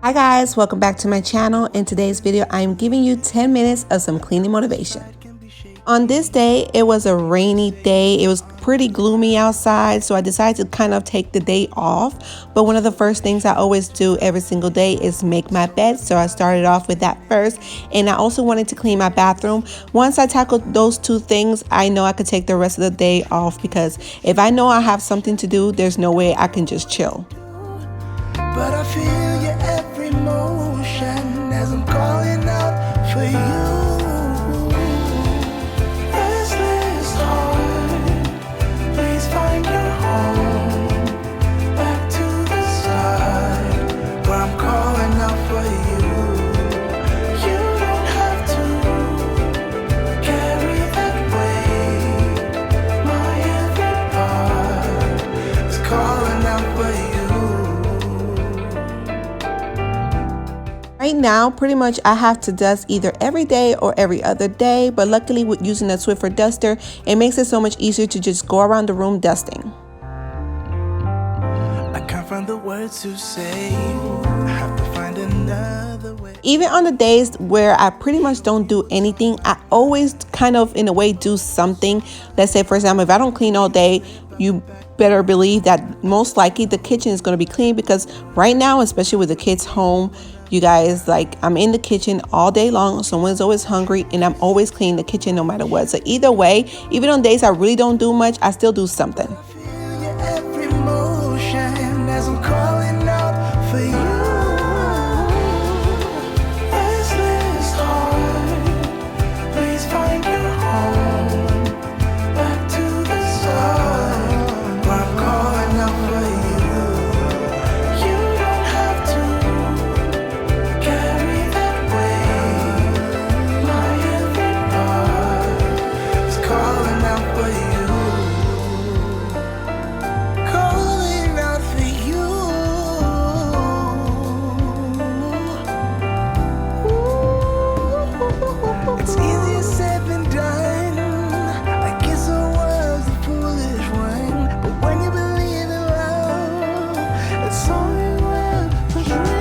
Hi guys, welcome back to my channel. In today's video, I'm giving you 10 minutes of some cleaning motivation. On this day, it was a rainy day. It was pretty gloomy outside, so I decided to kind of take the day off. But one of the first things I always do every single day is make my bed. So I started off with that first, and I also wanted to clean my bathroom. Once I tackled those two things, I know I could take the rest of the day off, because if I know I have something to do, there's no way I can just chill. But I feel your every motion as I'm calling out for you. Restless heart, please find your home. Back to the start, where I'm calling out for you. You don't have to carry that weight. My every part is calling out for you. Right now, pretty much I have to dust either every day or every other day, but luckily with using a Swiffer duster, it makes it so much easier to just go around the room dusting. I can't find the words to say, I have to find another way. Even on the days where I pretty much don't do anything, I always kind of in a way do something. Let's say, for example, if I don't clean all day, you better believe that most likely the kitchen is going to be clean, because right now, especially with the kids home, you guys, like, I'm in the kitchen all day long. Someone's always hungry, and I'm always cleaning the kitchen no matter what. So either way, even on days I really don't do much, I still do something. I feel your every motion as I'm calling out for you. Restless heart, please find your home. Back to the start, where I'm calling out for you. You don't have to carry that weight. My every part is calling out for you. Calling out for you. It's easier said than done. I guess I was the foolish one, but when you believe in love, it's all you ever dream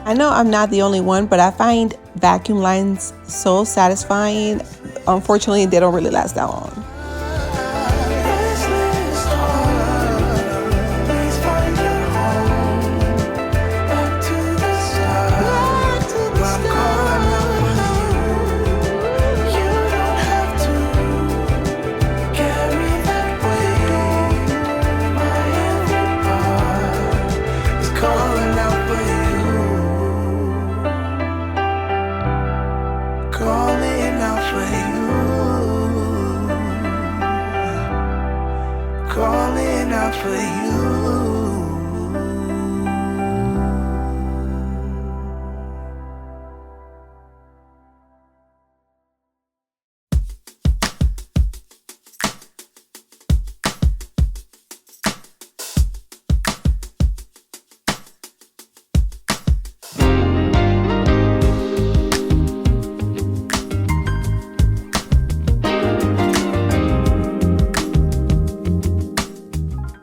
I know I'm not the only one, but I find vacuum lines so satisfying. Unfortunately, they don't really last that long. Restless heart, please find your home. Back to the start, where I'm calling out for you. You don't have to carry that weight. My every part is calling out for you. Calling out for you. Calling out for you.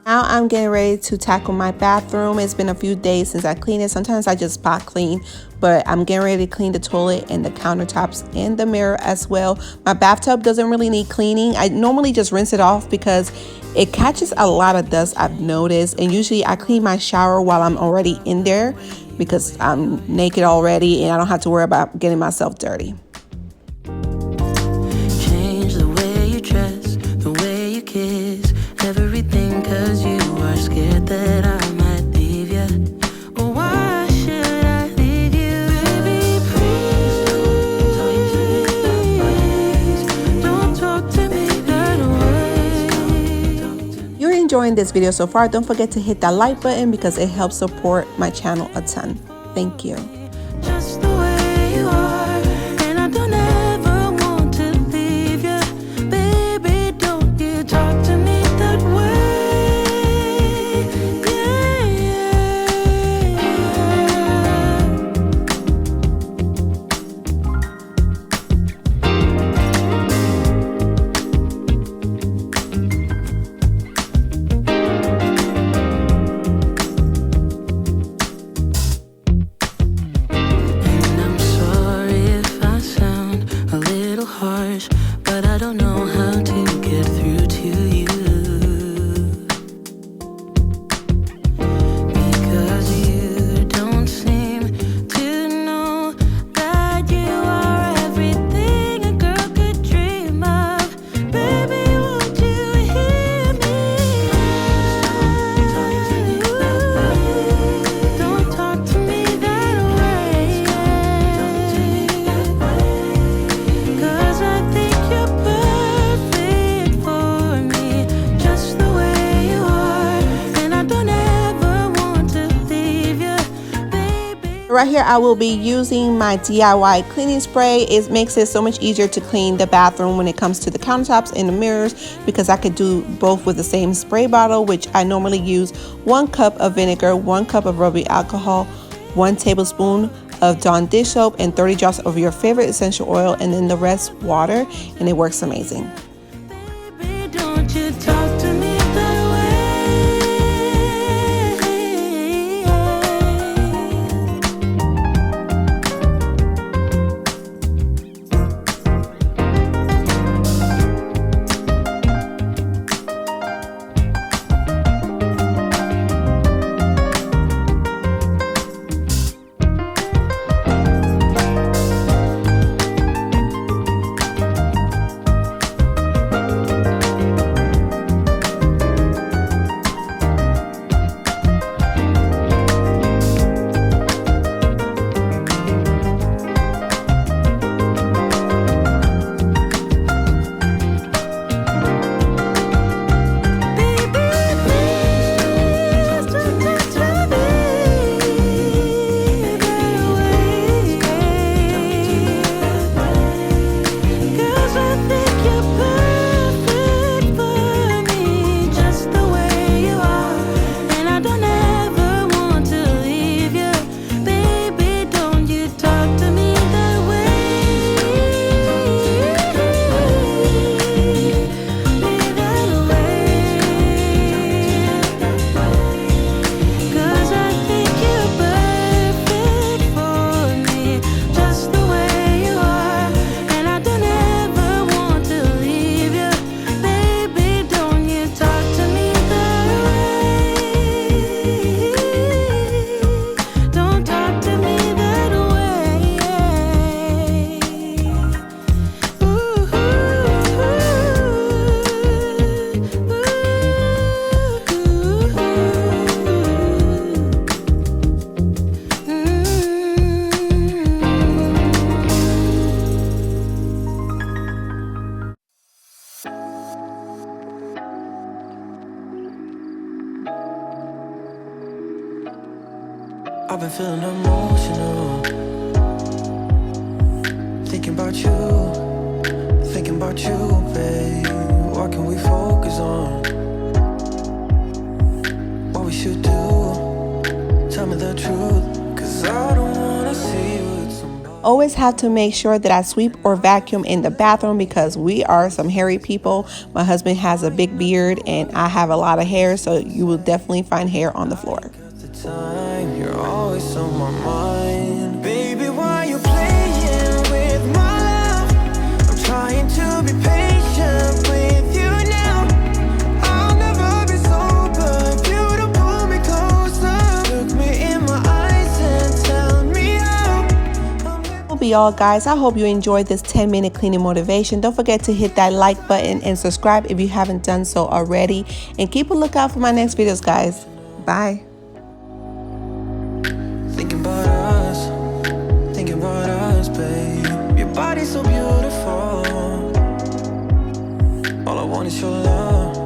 Now I'm getting ready to tackle my bathroom. It's been a few days since I cleaned it. Sometimes I just spot clean, but I'm getting ready to clean the toilet and the countertops and the mirror as well. My bathtub doesn't really need cleaning. I normally just rinse it off because it catches a lot of dust, I've noticed. And usually I clean my shower while I'm already in there, because I'm naked already and I don't have to worry about getting myself dirty. Change the way you dress, the way you kiss, everything, 'cause you are scared that I might leave you. Well, why should I leave you? Baby, please don't talk to me that way. You're enjoying this video so far, don't forget to hit that like button because it helps support my channel a ton. Thank you. Just the way you are, and I don't ever want to leave you. Baby, don't you talk to me that way. Yeah, yeah. harsh, but I don't know how to get through to you. Because you don't seem to know that you are everything a girl could dream of. Baby, won't you hear me? Don't talk to me that way. 'Cause I think you're perfect for me, just the way you are. And I don't ever want to leave you, baby. Right here, I will be using my DIY cleaning spray. It makes it so much easier to clean the bathroom when it comes to the countertops and the mirrors, because I could do both with the same spray bottle, which I normally use 1 cup of vinegar, 1 cup of rubbing alcohol, 1 tablespoon of Dawn dish soap, and 30 drops of your favorite essential oil, and then the rest water, and it works amazing. Baby, don't you talk to me that way. I've been feeling emotional, thinking about you, babe. What can we focus on? What we should do? Tell me the truth, 'cause I don't wanna see you with somebody. Always have to make sure that I sweep or vacuum in the bathroom, because we are some hairy people. My husband has a big beard and I have a lot of hair, so you will definitely find hair on the floor. Time, you're always on my mind. Baby, why you playing with my love? I'm trying to be patient with you now. I'll never be sober if you don't pull me closer. Look me in my eyes and tell me how. That'll be all, guys. I hope you enjoyed this 10-minute cleaning motivation. Don't forget to hit that like button and subscribe if you haven't done so already. And keep a lookout for my next videos, guys. Bye. Thinking about us, babe. Your body's so beautiful. All I want is your love.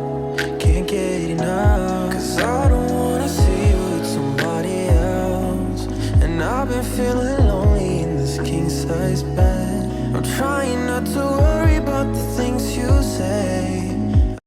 Can't get enough. 'Cause I don't wanna see you with somebody else. And I've been feeling lonely in this king-size bed. I'm trying not to worry about the things you say.